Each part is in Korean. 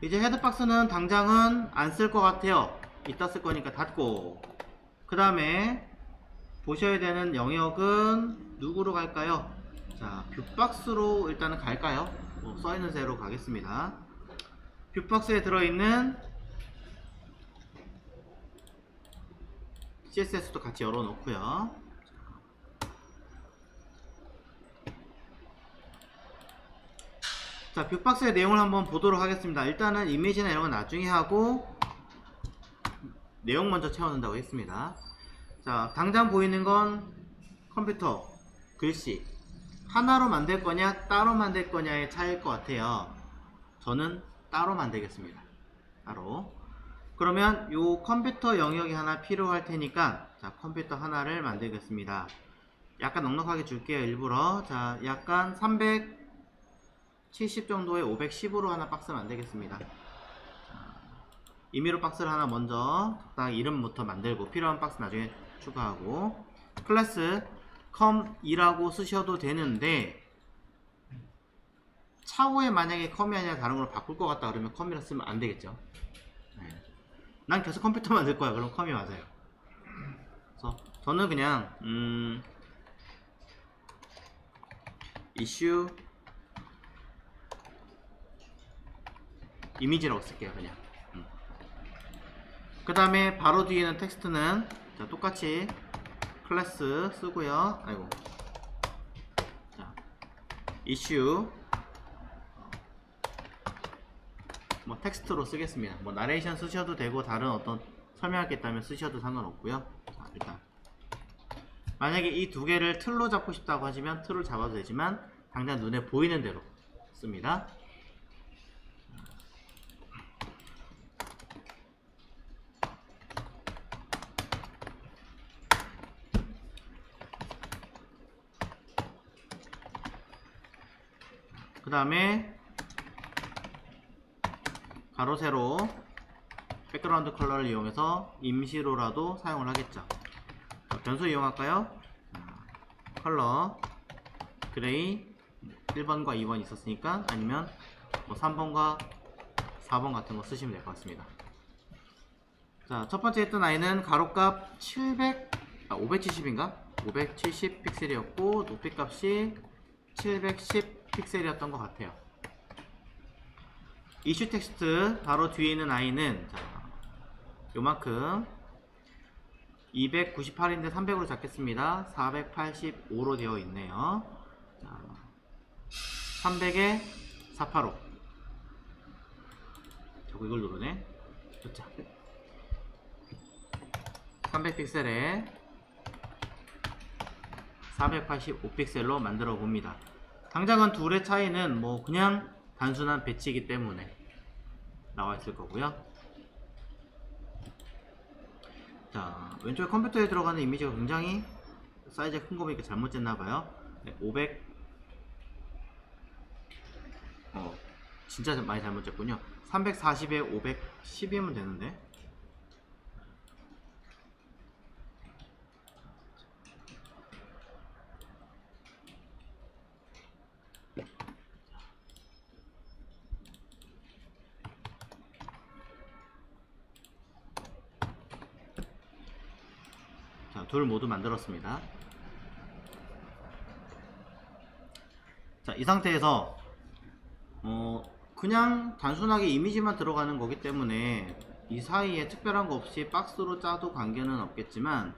이제 헤드박스는 당장은 안 쓸 것 같아요. 이따 쓸 거니까 닫고, 그 다음에 보셔야 되는 영역은 누구로 갈까요? 자, 뷰박스로 일단은 갈까요? 써있는 새로 가겠습니다. 뷰박스에 들어있는 CSS도 같이 열어놓고요. 자, 뷰박스의 내용을 한번 보도록 하겠습니다. 일단은 이미지나 이런 건 나중에 하고 내용 먼저 채워놓는다고 했습니다. 자, 당장 보이는 건 컴퓨터, 글씨 하나로 만들 거냐 따로 만들 거냐의 차이일 것 같아요. 저는 따로 만들겠습니다. 따로. 그러면 요 컴퓨터 영역이 하나 필요할 테니까, 자, 컴퓨터 하나를 만들겠습니다. 약간 넉넉하게 줄게요. 일부러. 자, 약간 370 정도의 510으로 하나 박스 만들겠습니다. 임의로 박스를 하나 먼저 딱 이름부터 만들고 필요한 박스 나중에 추가하고, 클래스 com2라고 쓰셔도 되는데 차후에 만약에 컴이 아니라 다른 걸로 바꿀 것 같다 그러면 컴이라 쓰면 안 되겠죠. 네. 난 계속 컴퓨터 만들 거야. 그럼 컴이 맞아요. 그래서 저는 그냥 이슈 이미지라고 쓸게요. 그냥. 그 다음에 바로 뒤에는 텍스트는 자, 똑같이 클래스 쓰고요. 아이고. 자, 이슈 뭐 텍스트로 쓰겠습니다. 뭐 나레이션 쓰셔도 되고 다른 어떤 설명할 게 있다면 쓰셔도 상관없고요. 자, 일단 만약에 이 두 개를 틀로 잡고 싶다고 하시면 틀을 잡아도 되지만 당장 눈에 보이는 대로 씁니다. 그 다음에 가로 세로 백그라운드 컬러를 이용해서 임시로라도 사용을 하겠죠. 자, 변수 이용할까요? 컬러 그레이 1번과 2번 있었으니까, 아니면 뭐 3번과 4번 같은 거 쓰시면 될 것 같습니다. 자, 첫 번째 했던 아이는 가로값 570인가? 570 픽셀이었고 높이값이 710 픽셀이었던 것 같아요. 이슈 텍스트 바로 뒤에 있는 아이는 자, 요만큼 298인데 300으로 잡겠습니다. 485로 되어 있네요. 자, 300에 485. 자꾸 이걸 누르네. 좋죠. 300픽셀에 485픽셀로 만들어 봅니다. 당장은 둘의 차이는 뭐 그냥 단순한 배치이기 때문에 나와 있을 거고요. 자, 왼쪽에 컴퓨터에 들어가는 이미지가 굉장히 사이즈가 큰 거 보니까 잘못 쟀나봐요. 네, 500 진짜 많이 잘못 쟀군요. 340에 510이면 되는데. 자, 둘 모두 만들었습니다. 자, 이 상태에서 그냥 단순하게 이미지만 들어가는 거기 때문에 이 사이에 특별한 거 없이 박스로 짜도 관계는 없겠지만,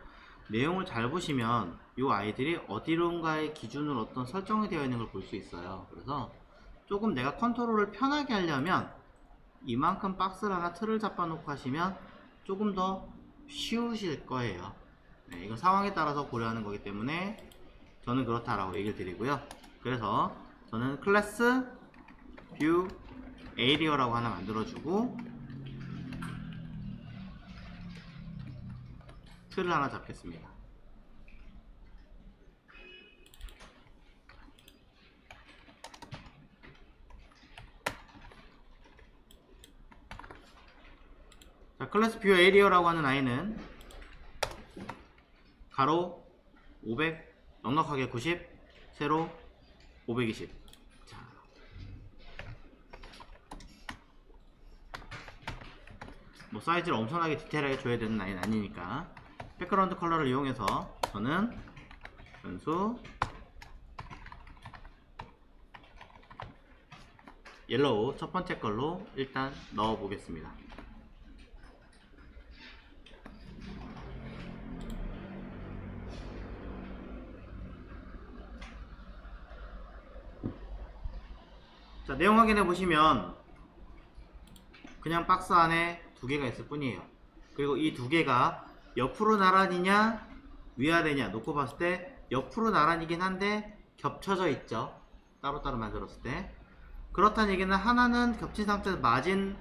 내용을 잘 보시면 이 아이들이 어디론가의 기준으로 어떤 설정이 되어 있는 걸 볼 수 있어요. 그래서 조금 내가 컨트롤을 편하게 하려면 이만큼 박스를 하나 틀을 잡아 놓고 하시면 조금 더 쉬우실 거예요. 네, 이건 상황에 따라서 고려하는 거기 때문에 저는 그렇다라고 얘기를 드리고요. 그래서 저는 클래스 뷰 에이리어라고 하나 만들어주고 틀을 하나 잡겠습니다. 자, 클래스 뷰 에이리어라고 하는 아이는 가로 500 넉넉하게 90 세로 520. 자, 뭐 사이즈를 엄청나게 디테일하게 줘야 되는 아이는 아니니까 백그라운드 컬러를 이용해서 저는 연수 옐로우 첫 번째 걸로 일단 넣어 보겠습니다. 자, 내용 확인해 보시면 그냥 박스 안에 두 개가 있을 뿐이에요. 그리고 이 두 개가 옆으로 나란히냐 위아래냐 놓고 봤을 때 옆으로 나란히긴 한데 겹쳐져 있죠. 따로따로 만들었을 때. 그렇다는 얘기는 하나는 겹친 상태에서 마진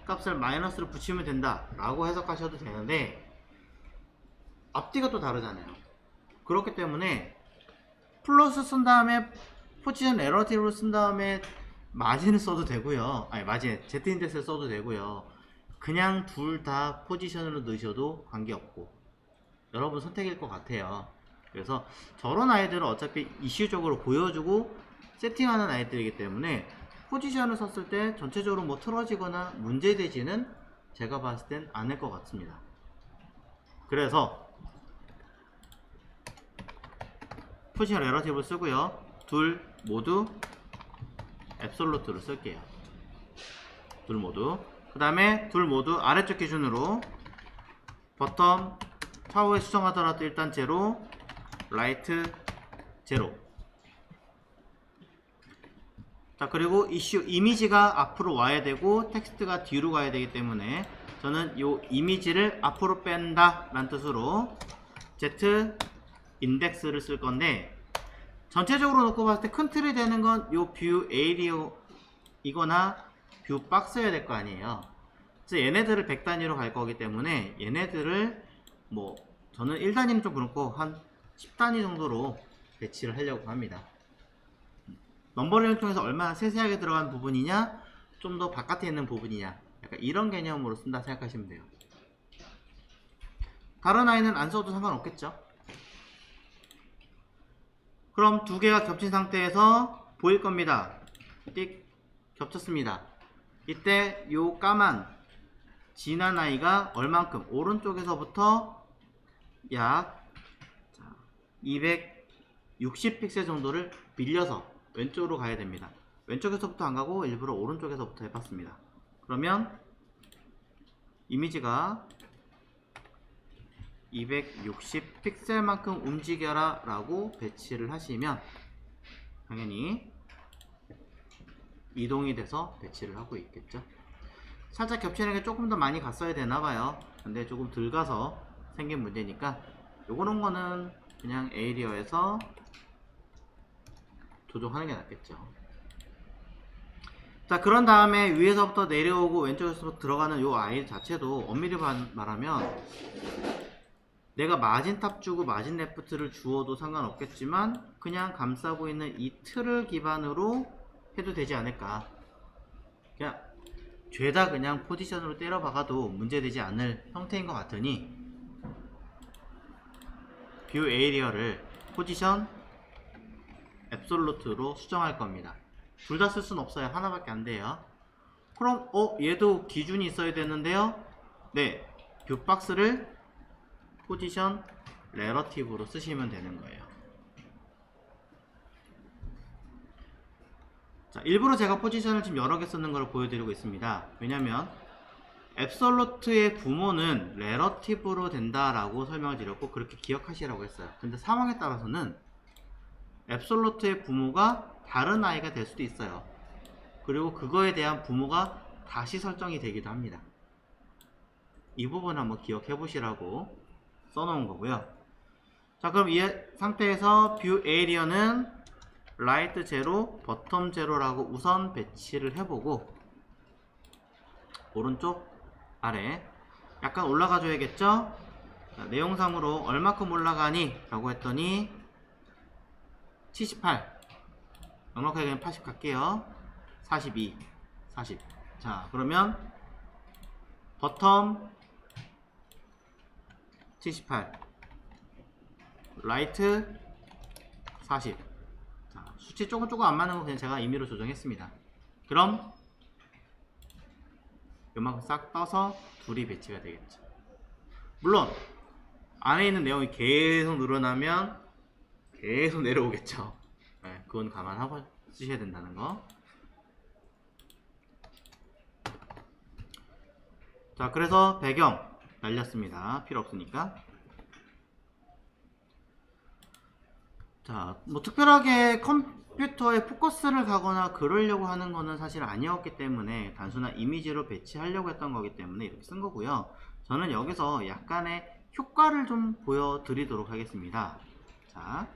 값을 마이너스로 붙이면 된다 라고 해석하셔도 되는데 앞뒤가 또 다르잖아요. 그렇기 때문에 플러스 쓴 다음에 포지션 레러티브를 쓴 다음에 마진을 써도 되고요. 아니 마진 Z인덱스를 써도 되고요. 그냥 둘 다 포지션으로 넣으셔도 관계없고 여러분 선택일 것 같아요. 그래서 저런 아이들은 어차피 이슈적으로 보여주고 세팅하는 아이들이기 때문에 포지션을 썼을 때 전체적으로 뭐 틀어지거나 문제되지는 제가 봤을 땐 않을 것 같습니다. 그래서 포지션 레러티브를 쓰고요. 둘 모두 앱솔루트를 쓸게요. 둘 모두. 그 다음에 둘 모두 아래쪽 기준으로 버텀 좌우에 수정하더라도 일단 제로, 라이트 제로. 자, 그리고 이슈 이미지가 앞으로 와야 되고 텍스트가 뒤로 가야 되기 때문에 저는 이 이미지를 앞으로 뺀다 라는 뜻으로 Z 인덱스를 쓸 건데 전체적으로 놓고 봤을 때 큰 틀이 되는 건 요 뷰 에이리어 이거나 뷰 박스여야 될 거 아니에요. 그래서 얘네들을 100단위로 갈 거기 때문에 얘네들을 뭐 저는 1단위는 좀 그렇고 한 10단위 정도로 배치를 하려고 합니다. 넘버링을 통해서 얼마나 세세하게 들어간 부분이냐 좀 더 바깥에 있는 부분이냐 약간 이런 개념으로 쓴다 생각하시면 돼요. 다른 아이는 안 써도 상관없겠죠. 그럼 두 개가 겹친 상태에서 보일 겁니다. 띡 겹쳤습니다. 이때 요 까만 진한 아이가 얼만큼 오른쪽에서부터 약 260 픽셀 정도를 빌려서 왼쪽으로 가야 됩니다. 왼쪽에서부터 안 가고 일부러 오른쪽에서부터 해봤습니다. 그러면 이미지가 260 픽셀만큼 움직여라 라고 배치를 하시면 당연히 이동이 돼서 배치를 하고 있겠죠. 살짝 겹치는 게 조금 더 많이 갔어야 되나봐요. 근데 조금 덜 가서 생긴 문제니까 요거는 거는 그냥 에이리어에서 조정하는 게 낫겠죠. 자, 그런 다음에 위에서부터 내려오고 왼쪽에서 들어가는 요 아이 자체도 엄밀히 말하면 내가 마진탑 주고 마진 레프트를 주어도 상관없겠지만 그냥 감싸고 있는 이 틀을 기반으로 해도 되지 않을까. 그냥 죄다 그냥 포지션으로 때려 박아도 문제되지 않을 형태인 것 같으니 뷰 에이리어를 포지션 앱솔루트로 수정할 겁니다. 둘 다 쓸 수는 없어요. 하나밖에 안 돼요. 그럼 얘도 기준이 있어야 되는데요. 네, 뷰 박스를 포지션 레러티브로 쓰시면 되는 거예요. 자, 일부러 제가 포지션을 지금 여러 개 쓰는 걸 보여드리고 있습니다. 왜냐면 앱솔루트의 부모는 레러티브로 된다라고 설명을 드렸고 그렇게 기억하시라고 했어요. 근데 상황에 따라서는 앱솔루트의 부모가 다른 아이가 될 수도 있어요. 그리고 그거에 대한 부모가 다시 설정이 되기도 합니다. 이 부분 한번 기억해 보시라고 써놓은 거고요. 자, 그럼 이 상태에서 뷰 에이리어는 라이트 제로, 버텀 제로라고 우선 배치를 해보고 오른쪽 아래 약간 올라가 줘야겠죠. 자, 내용상으로 얼마큼 올라가니? 라고 했더니 78 넉넉하게 그냥 80 갈게요. 42 40. 자, 그러면 버텀 78 라이트 40. 자, 수치 조금 안 맞는 거 그냥 제가 임의로 조정했습니다. 그럼 요만큼 싹 떠서 둘이 배치가 되겠죠. 물론 안에 있는 내용이 계속 늘어나면 계속 내려오겠죠. 네, 그건 감안하고 쓰셔야 된다는 거. 자, 그래서 배경 날렸습니다. 필요 없으니까. 자, 뭐 특별하게 컴퓨터에 포커스를 가거나 그러려고 하는 거는 사실 아니었기 때문에 단순한 이미지로 배치하려고 했던 거기 때문에 이렇게 쓴 거고요. 저는 여기서 약간의 효과를 좀 보여드리도록 하겠습니다. 자,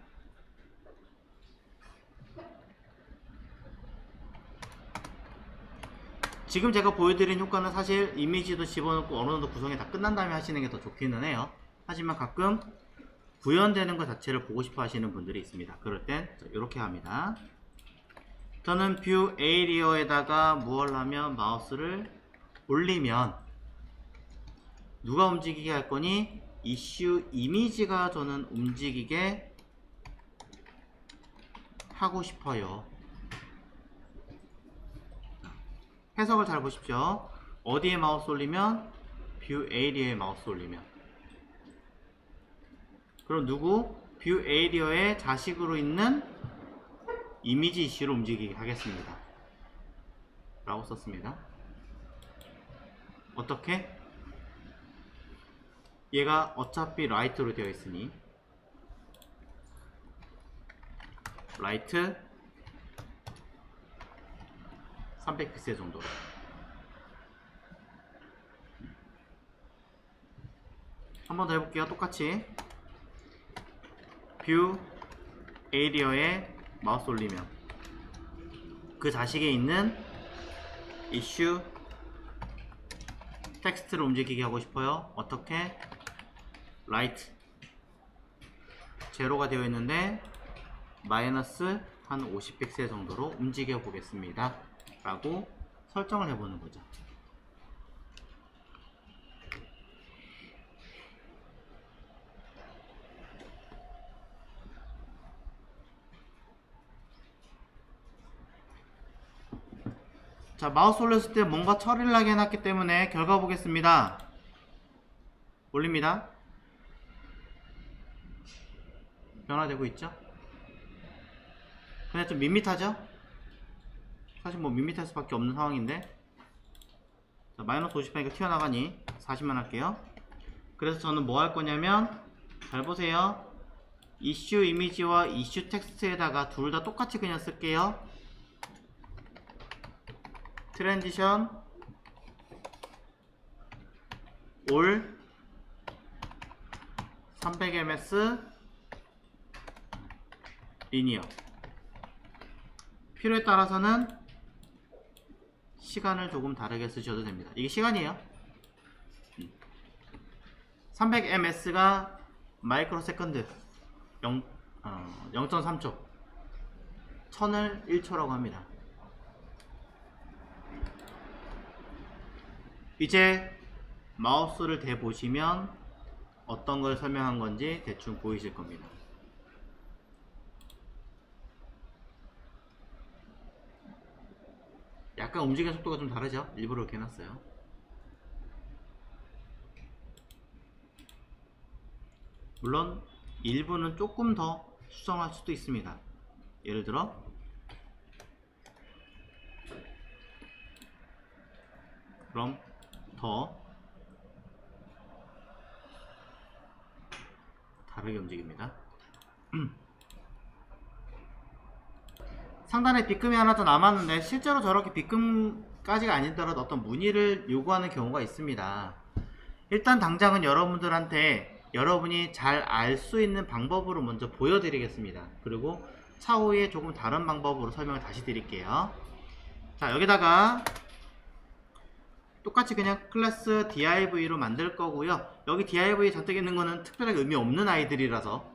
지금 제가 보여드린 효과는 사실 이미지도 집어넣고 어느 정도 구성이 다 끝난 다음에 하시는 게 더 좋기는 해요. 하지만 가끔 구현되는 것 자체를 보고 싶어 하시는 분들이 있습니다. 그럴 땐 이렇게 합니다. 저는 뷰 에이리어에다가 무얼 하면 마우스를 올리면 누가 움직이게 할 거니? 이슈 이미지가 저는 움직이게 하고 싶어요. 해석을 잘 보십시오. 어디에 마우스 올리면? 뷰 에이리어에 마우스 올리면. 그럼 누구? 뷰 에이리어의 자식으로 있는 이미지 이슈를 움직이게 하겠습니다. 라고 썼습니다. 어떻게? 얘가 어차피 라이트로 되어 있으니 라이트 300픽셀 정도로. 한 번 더 해볼게요. 똑같이 뷰 에이리어에 마우스 올리면 그 자식에 있는 이슈 텍스트를 움직이게 하고 싶어요. 어떻게? 라이트 제로가 되어 있는데 마이너스 한 50픽셀 정도로 움직여 보겠습니다. 라고 설정을 해보는 거죠. 자, 마우스 올렸을 때 뭔가 처리를 하게 해놨기 때문에 결과 보겠습니다. 올립니다. 변화되고 있죠? 그냥 좀 밋밋하죠? 사실 뭐 밋밋할 수밖에 없는 상황인데. 자, 마이너스 50하니까 튀어나가니 40만 할게요. 그래서 저는 뭐 할 거냐면 잘 보세요. 이슈 이미지와 이슈 텍스트에다가 둘 다 똑같이 그냥 쓸게요. 트랜지션 올 300ms 리니어. 필요에 따라서는 시간을 조금 다르게 쓰셔도 됩니다. 이게 시간이에요. 300ms가 마이크로 세컨드 0.3초 1000을 1초라고 합니다. 이제 마우스를 대보시면 어떤 걸 설명한 건지 대충 보이실 겁니다. 약간 움직이는 속도가 좀 다르죠? 일부러 이렇게 해놨어요. 물론 일부는 조금 더 수정할 수도 있습니다. 예를 들어 그럼 더 다르게 움직입니다. 상단에 빗금이 하나 더 남았는데 실제로 저렇게 빗금까지가 아니더라도 어떤 무늬를 요구하는 경우가 있습니다. 일단 당장은 여러분들한테 여러분이 잘 알 수 있는 방법으로 먼저 보여드리겠습니다. 그리고 차후에 조금 다른 방법으로 설명을 다시 드릴게요. 자, 여기다가 똑같이 그냥 클래스 div로 만들 거고요. 여기 div 잔뜩 있는 거는 특별하게 의미 없는 아이들이라서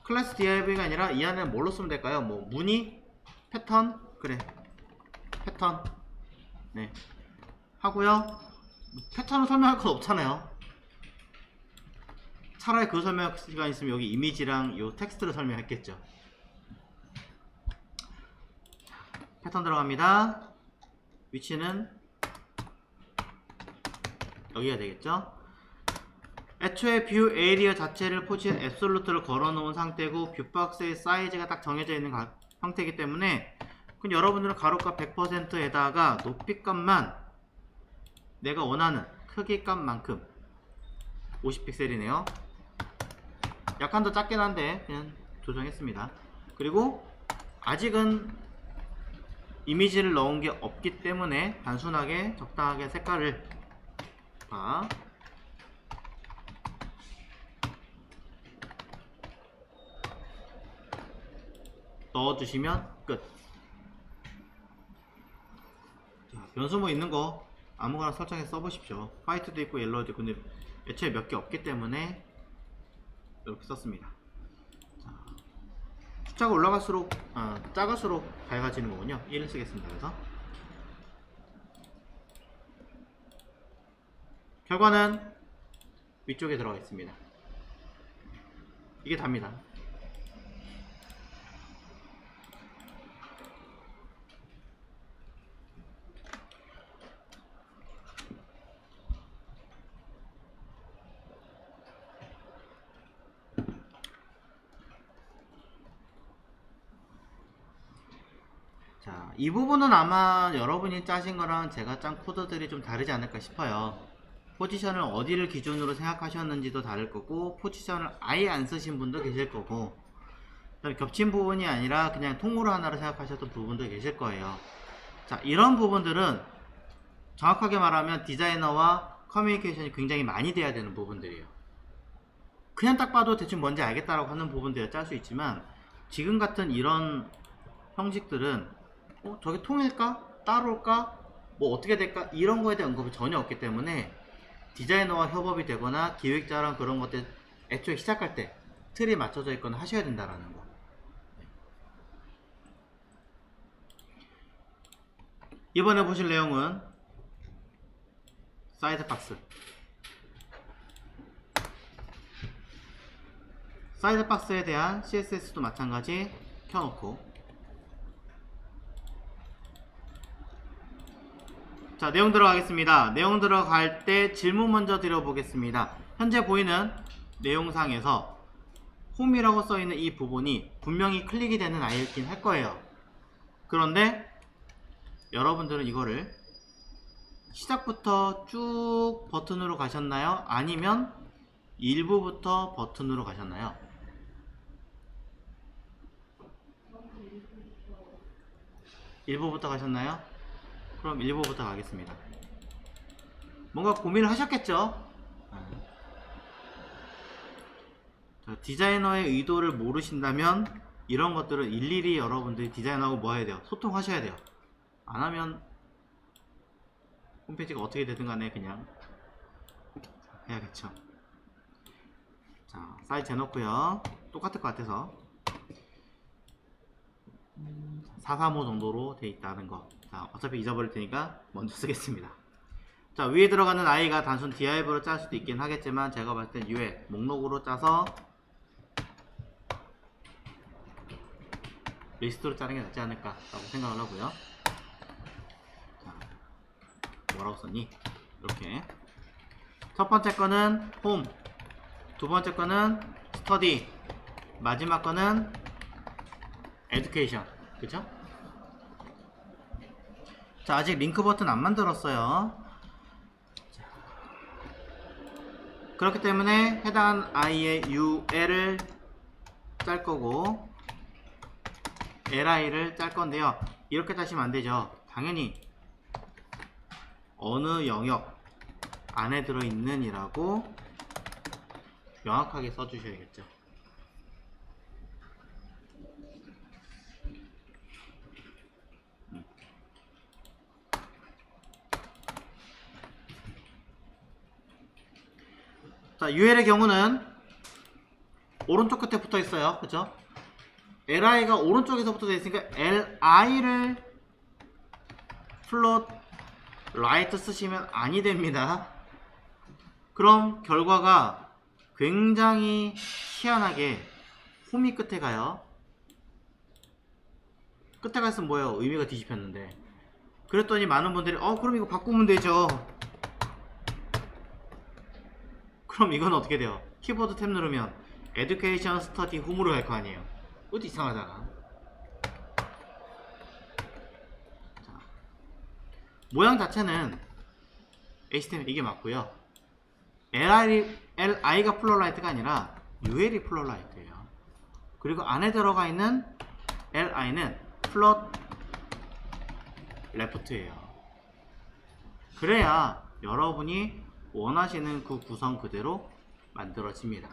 클래스 div가 아니라 이 안에는 뭘로 쓰면 될까요? 뭐 무늬? 패턴? 그래, 패턴 네 하고요. 패턴을 설명할 건 없잖아요. 차라리 그 설명할 시간 있으면 여기 이미지랑 요 텍스트를 설명했겠죠. 패턴 들어갑니다. 위치는 여기가 되겠죠. 애초에 뷰 에리어 자체를 포지션 앱솔루트를 걸어 놓은 상태고 뷰박스의 사이즈가 딱 정해져 있는 형태이기 때문에 그럼 여러분들은 가로값 100%에다가 높이값만 내가 원하는 크기값만큼 50픽셀이네요. 약간 더 작긴 한데 그냥 조정했습니다. 그리고 아직은 이미지를 넣은 게 없기 때문에 단순하게 적당하게 색깔을 넣어주시면 끝. 자, 변수 뭐 있는 거 아무거나 설정해서 써보십시오. 화이트도 있고 옐로우도 있고. 근데 애초에 몇 개 없기 때문에 이렇게 썼습니다. 자, 숫자가 올라갈수록 작을수록 밝아지는 거군요. 1을 쓰겠습니다. 그래서 결과는 위쪽에 들어가 있습니다. 이게 답니다. 자, 이 부분은 아마 여러분이 짜신 거랑 제가 짠 코드들이 좀 다르지 않을까 싶어요. 포지션을 어디를 기준으로 생각하셨는지도 다를 거고, 포지션을 아예 안 쓰신 분도 계실 거고, 그다음에 겹친 부분이 아니라 그냥 통으로 하나로 생각하셨던 부분도 계실 거예요. 자, 이런 부분들은 정확하게 말하면 디자이너와 커뮤니케이션이 굉장히 많이 돼야 되는 부분들이에요. 그냥 딱 봐도 대충 뭔지 알겠다라고 하는 부분들을 짤 수 있지만, 지금 같은 이런 형식들은 저게 통일까? 따로일까? 뭐 어떻게 될까? 이런 거에 대한 언급이 전혀 없기 때문에 디자이너와 협업이 되거나 기획자랑 그런 것들 애초에 시작할 때 틀이 맞춰져 있거나 하셔야 된다라는 거. 이번에 보실 내용은 사이드 박스. 사이드 박스에 대한 CSS도 마찬가지 켜놓고, 자, 내용 들어가겠습니다. 내용 들어갈 때 질문 먼저 드려보겠습니다. 현재 보이는 내용상에서 홈이라고 써있는 이 부분이 분명히 클릭이 되는 아이긴 할 거예요. 그런데 여러분들은 이거를 시작부터 쭉 버튼으로 가셨나요? 아니면 일부부터 버튼으로 가셨나요? 일부부터 가셨나요? 그럼 일부부터 가겠습니다. 뭔가 고민을 하셨겠죠? 디자이너의 의도를 모르신다면 이런 것들은 일일이 여러분들이 디자이너하고 뭐 해야 돼요? 소통하셔야 돼요. 안 하면 홈페이지가 어떻게 되든 간에 그냥 해야겠죠. 자, 사이즈 재놓고요. 똑같을 것 같아서 435 정도로 돼 있다는 거. 자, 어차피 잊어버릴 테니까 먼저 쓰겠습니다. 자, 위에 들어가는 아이가 단순 div로 짤 수도 있긴 하겠지만 제가 봤을 땐 위에 목록으로 짜서 리스트로 짜는 게 낫지 않을까 라고 생각을 하고요. 자, 뭐라고 썼니? 이렇게 첫 번째 거는 홈, 두 번째 거는 스터디, 마지막 거는 에듀케이션. 그쵸? 자, 아직 링크 버튼 안 만들었어요. 자, 그렇기 때문에 해당하는 아이의 UL을 짤 거고 LI를 짤 건데요. 이렇게 짜시면 안 되죠. 당연히 어느 영역 안에 들어있는 이라고 명확하게 써주셔야겠죠. 자, UL의 경우는 오른쪽 끝에 붙어 있어요. 그죠? LI가 오른쪽에서부터 되어 있으니까 LI를 플롯 라이트 쓰시면 아니 됩니다. 그럼 결과가 굉장히 희한하게 홈이 끝에 가요. 끝에 갔으면 뭐예요? 의미가 뒤집혔는데. 그랬더니 많은 분들이 그럼 이거 바꾸면 되죠. 그럼 이건 어떻게 돼요? 키보드 탭 누르면 Education Study Home로 갈 거 아니에요. 어디 이상하잖아. 자, 모양 자체는 HTML 이게 맞고요. LI가 플로라이트가 아니라 UL이 플로라이트예요. 그리고 안에 들어가 있는 LI는 플롯 레프트예요. 그래야 여러분이 원하시는 그 구성 그대로 만들어집니다.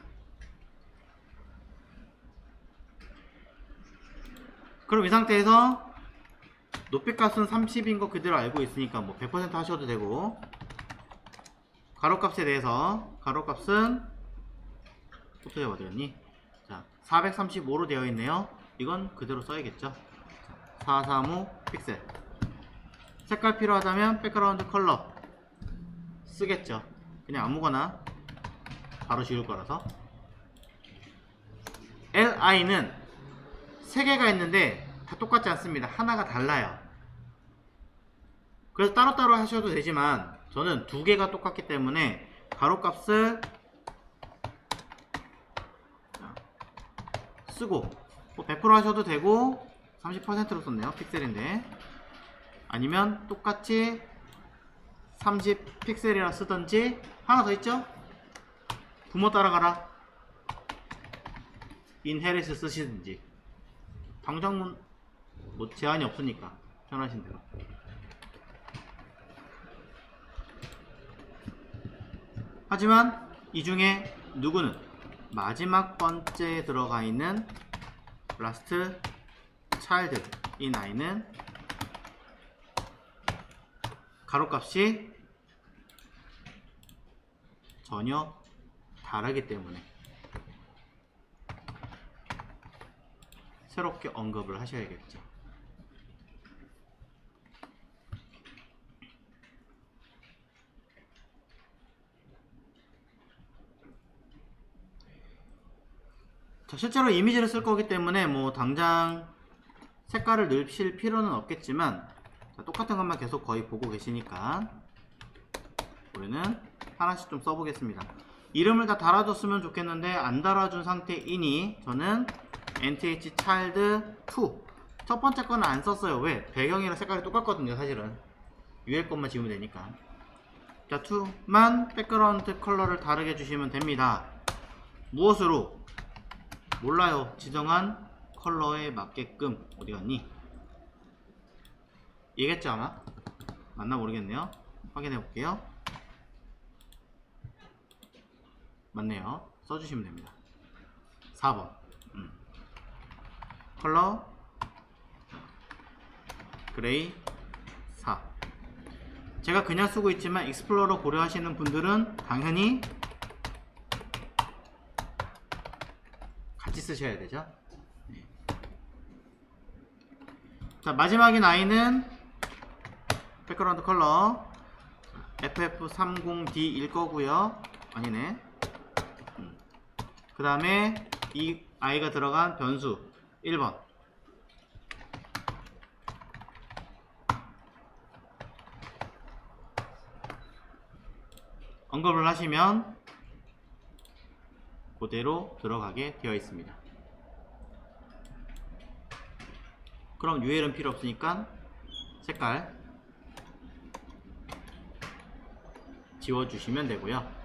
그럼 이 상태에서 높이값은 30인 거 그대로 알고 있으니까 뭐 100% 하셔도 되고, 가로값에 대해서 가로값은 어떻게 어디였니? 자, 435로 되어 있네요. 이건 그대로 써야겠죠. 435 픽셀. 색깔 필요하다면 백그라운드 컬러 쓰겠죠. 그냥 아무거나 바로 지울 거라서. LI는 3개가 있는데 다 똑같지 않습니다. 하나가 달라요. 그래서 따로따로 하셔도 되지만 저는 2개가 똑같기 때문에 가로값을 쓰고, 100% 하셔도 되고 30%로 썼네요. 픽셀인데. 아니면 똑같이 30 픽셀이라 쓰던지, 하나 더 있죠? 부모 따라가라 인헤리스 쓰시든지. 당장 뭐 제한이 없으니까 편하신 대로. 하지만 이 중에 누구는 마지막 번째에 들어가 있는 last child 인 아이는 가로값이 전혀 다르기 때문에 새롭게 언급을 하셔야겠죠. 자, 실제로 이미지를 쓸 거기 때문에 뭐 당장 색깔을 넣으실 필요는 없겠지만, 자, 똑같은 것만 계속 거의 보고 계시니까 우리는 하나씩 좀 써보겠습니다. 이름을 다 달아줬으면 좋겠는데 안 달아준 상태이니 저는 nth child 2 첫 번째 거는 안 썼어요. 왜? 배경이랑 색깔이 똑같거든요. 사실은 위에 것만 지우면 되니까. 자, 2만 백그라운드 컬러를 다르게 주시면 됩니다. 무엇으로? 몰라요. 지정한 컬러에 맞게끔. 어디 갔니? 얘겠죠 아마? 맞나 모르겠네요. 확인해 볼게요. 맞네요. 써주시면 됩니다. 4번 컬러 그레이 4. 제가 그냥 쓰고 있지만 익스플로러 고려하시는 분들은 당연히 같이 쓰셔야 되죠. 네. 자, 마지막인 아이는 백그라운드 컬러 FF30D일 거고요. 아니네. 그 다음에 이 아이가 들어간 변수 1번. 언급을 하시면 그대로 들어가게 되어 있습니다. 그럼 UL은 필요 없으니까 색깔 지워주시면 되고요.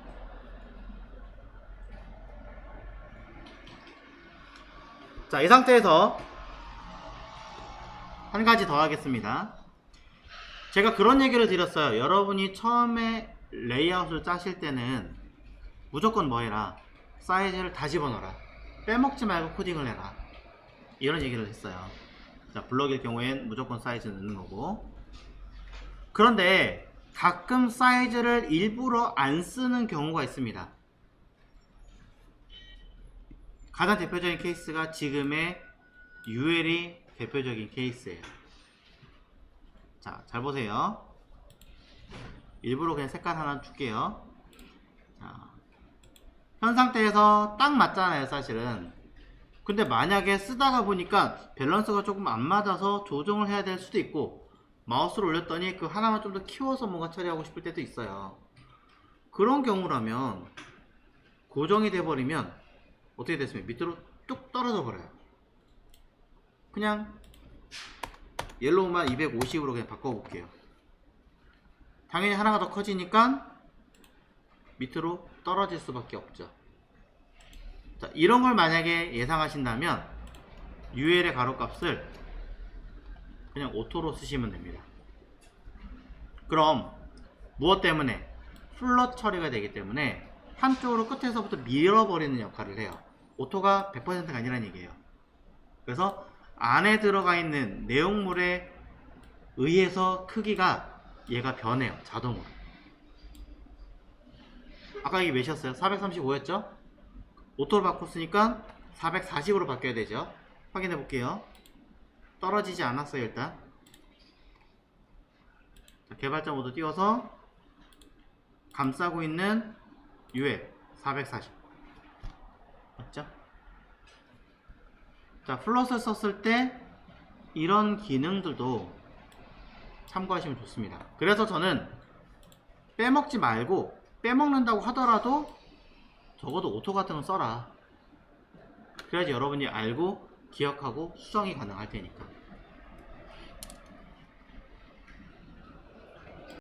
자, 이 상태에서 한 가지 더 하겠습니다. 제가 그런 얘기를 드렸어요. 여러분이 처음에 레이아웃을 짜실 때는 무조건 뭐 해라? 사이즈를 다 집어넣어라. 빼먹지 말고 코딩을 해라. 이런 얘기를 했어요. 자, 블럭일 경우엔 무조건 사이즈 넣는 거고. 그런데 가끔 사이즈를 일부러 안 쓰는 경우가 있습니다. 가장 대표적인 케이스가 지금의 UL이 대표적인 케이스예요. 자, 잘 보세요. 일부러 그냥 색깔 하나 줄게요. 자, 현 상태에서 딱 맞잖아요. 사실은 근데 만약에 쓰다가 보니까 밸런스가 조금 안 맞아서 조정을 해야 될 수도 있고, 마우스를 올렸더니 그 하나만 좀 더 키워서 뭔가 처리하고 싶을 때도 있어요. 그런 경우라면 고정이 돼버리면 어떻게 됐습니까? 밑으로 뚝 떨어져 버려요. 그냥 옐로우만 250으로 그냥 바꿔볼게요. 당연히 하나가 더 커지니까 밑으로 떨어질 수밖에 없죠. 자, 이런 걸 만약에 예상하신다면 UL의 가로값을 그냥 오토로 쓰시면 됩니다. 그럼 무엇 때문에? 플롯 처리가 되기 때문에 한쪽으로 끝에서부터 밀어버리는 역할을 해요. 오토가 100%가 아니라는 얘기예요. 그래서 안에 들어가 있는 내용물에 의해서 크기가 얘가 변해요. 자동으로. 아까 이게 몇이었어요? 435였죠? 오토로 바꿨으니까 440으로 바뀌어야 되죠. 확인해 볼게요. 떨어지지 않았어요. 일단 자, 개발자 모드 띄워서 감싸고 있는 UL 440 맞죠? 자, 플롯을 썼을 때 이런 기능들도 참고하시면 좋습니다. 그래서 저는 빼먹지 말고, 빼먹는다고 하더라도 적어도 오토 같은 건 써라. 그래야지 여러분이 알고 기억하고 수정이 가능할 테니까.